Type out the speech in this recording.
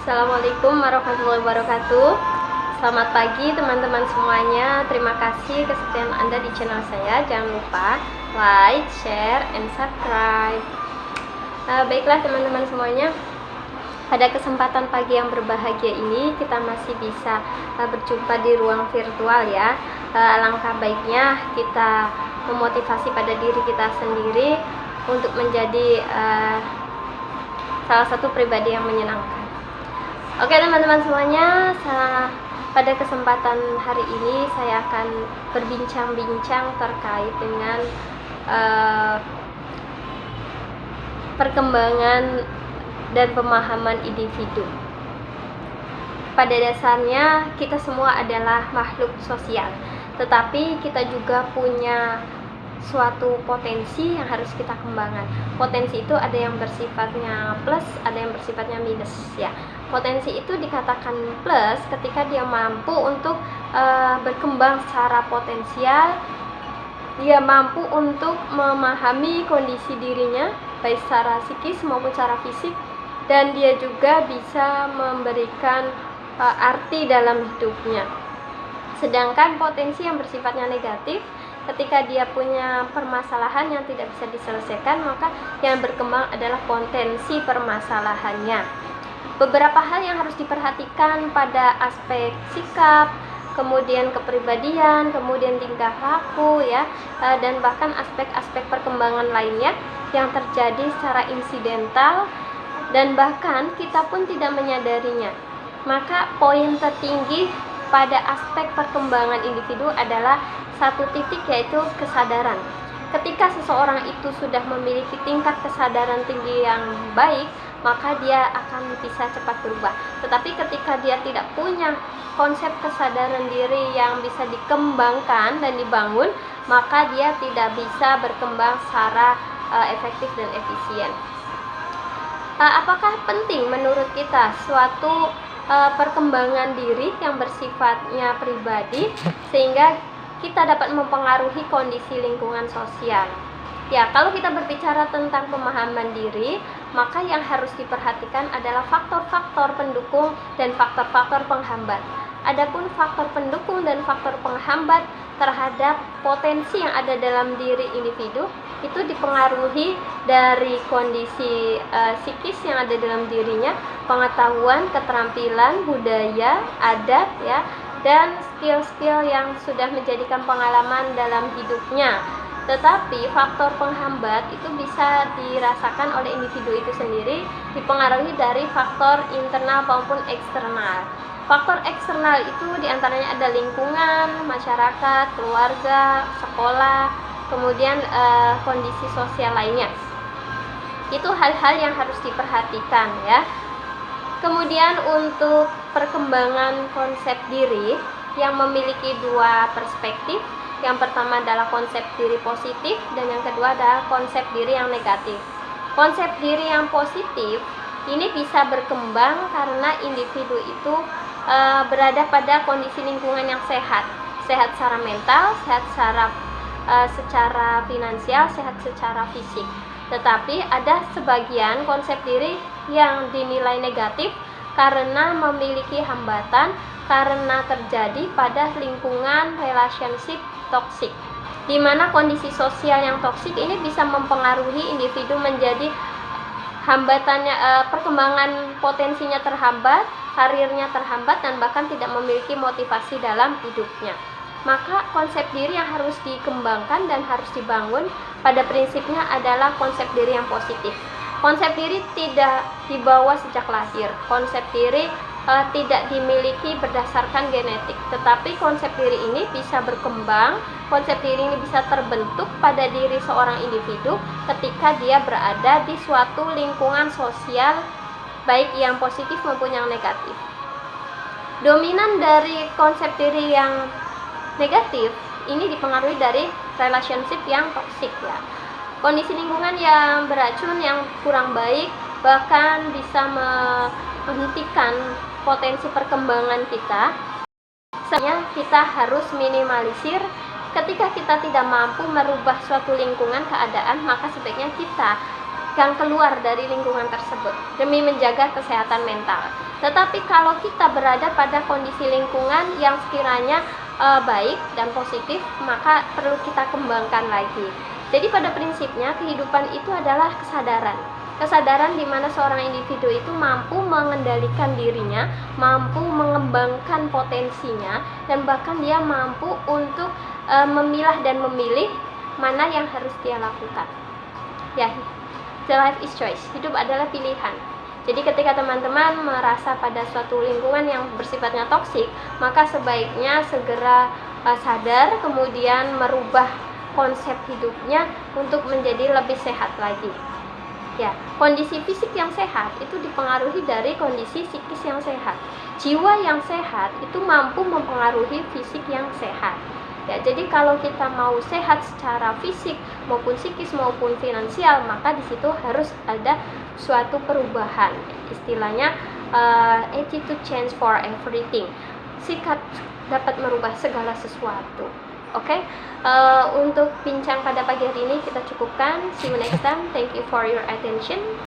Assalamualaikum warahmatullahi wabarakatuh. Selamat pagi teman-teman semuanya. Terima kasih kesetiaan Anda di channel saya. Jangan lupa like, share, and subscribe. Baiklah teman-teman semuanya, pada kesempatan pagi yang berbahagia ini kita masih bisa berjumpa di ruang virtual ya. Alangkah baiknya kita memotivasi pada diri kita sendiri untuk menjadi salah satu pribadi yang menyenangkan. Oke teman-teman semuanya, pada kesempatan hari ini saya akan berbincang-bincang terkait dengan perkembangan dan pemahaman individu. Pada dasarnya kita semua adalah makhluk sosial, tetapi kita juga punya suatu potensi yang harus kita kembangkan. Potensi itu ada yang bersifatnya plus, ada yang bersifatnya minus ya. Potensi itu dikatakan plus ketika dia mampu untuk berkembang secara potensial, dia mampu untuk memahami kondisi dirinya baik secara psikis maupun secara fisik, dan dia juga bisa memberikan arti dalam hidupnya. Sedangkan potensi yang bersifatnya negatif, ketika dia punya permasalahan yang tidak bisa diselesaikan, maka yang berkembang adalah potensi permasalahannya. Beberapa hal yang harus diperhatikan pada aspek sikap, kemudian kepribadian, kemudian tingkah laku ya, dan bahkan aspek-aspek perkembangan lainnya yang terjadi secara insidental dan bahkan kita pun tidak menyadarinya. Maka poin tertinggi pada aspek perkembangan individu adalah satu titik, yaitu kesadaran. Ketika seseorang itu sudah memiliki tingkat kesadaran tinggi yang baik, maka dia akan bisa cepat berubah. Tetapi ketika dia tidak punya konsep kesadaran diri yang bisa dikembangkan dan dibangun, maka dia tidak bisa berkembang secara efektif dan efisien. Apakah penting menurut kita suatu perkembangan diri yang bersifatnya pribadi sehingga kita dapat mempengaruhi kondisi lingkungan sosial? Ya, kalau kita berbicara tentang pemahaman diri, maka yang harus diperhatikan adalah faktor-faktor pendukung dan faktor-faktor penghambat. Adapun faktor pendukung dan faktor penghambat terhadap potensi yang ada dalam diri individu itu dipengaruhi dari kondisi psikis yang ada dalam dirinya, pengetahuan, keterampilan, budaya, adat ya, dan skill-skill yang sudah menjadikan pengalaman dalam hidupnya. Tetapi faktor penghambat itu bisa dirasakan oleh individu itu sendiri, dipengaruhi dari faktor internal maupun eksternal. Faktor eksternal itu diantaranya ada lingkungan, masyarakat, keluarga, sekolah, kemudian kondisi sosial lainnya. Itu hal-hal yang harus diperhatikan ya. Kemudian untuk perkembangan konsep diri yang memiliki dua perspektif. Yang pertama adalah konsep diri positif dan yang kedua adalah konsep diri yang negatif. Konsep diri yang positif ini bisa berkembang karena individu itu berada pada kondisi lingkungan yang sehat. Sehat secara mental, sehat secara finansial, sehat secara fisik. Tetapi ada sebagian konsep diri yang dinilai negatif karena memiliki hambatan, karena terjadi pada lingkungan relationship toksik, di mana kondisi sosial yang toksik ini bisa mempengaruhi individu menjadi hambatannya, perkembangan potensinya terhambat, karirnya terhambat, dan bahkan tidak memiliki motivasi dalam hidupnya. Maka konsep diri yang harus dikembangkan dan harus dibangun pada prinsipnya adalah konsep diri yang positif. Konsep diri tidak dibawa sejak lahir. Konsep diri tidak dimiliki berdasarkan genetik, tetapi konsep diri ini bisa berkembang, konsep diri ini bisa terbentuk pada diri seorang individu ketika dia berada di suatu lingkungan sosial baik yang positif maupun yang negatif. Dominan dari konsep diri yang negatif ini dipengaruhi dari relationship yang toksik ya. Kondisi lingkungan yang beracun, yang kurang baik, bahkan bisa menghentikan potensi perkembangan kita. Sebenarnya kita harus minimalisir. Ketika kita tidak mampu merubah suatu lingkungan keadaan, maka sebaiknya kita yang keluar dari lingkungan tersebut demi menjaga kesehatan mental. Tetapi kalau kita berada pada kondisi lingkungan yang sekiranya baik dan positif, maka perlu kita kembangkan lagi. Jadi pada prinsipnya kehidupan itu adalah kesadaran. Kesadaran di mana seorang individu itu mampu mengendalikan dirinya, mampu mengembangkan potensinya, dan bahkan dia mampu untuk memilah dan memilih mana yang harus dia lakukan. Ya, the life is choice. Hidup adalah pilihan. Jadi ketika teman-teman merasa pada suatu lingkungan yang bersifatnya toksik, maka sebaiknya segera sadar, kemudian merubah konsep hidupnya untuk menjadi lebih sehat lagi. Ya, kondisi fisik yang sehat itu dipengaruhi dari kondisi psikis yang sehat. Jiwa yang sehat itu mampu mempengaruhi fisik yang sehat. Ya, jadi kalau kita mau sehat secara fisik maupun psikis maupun finansial, maka di situ harus ada suatu perubahan. Istilahnya attitude change for everything. Sikap dapat merubah segala sesuatu. Oke, untuk bincang pada pagi hari ini kita cukupkan. See you next time. Thank you for your attention.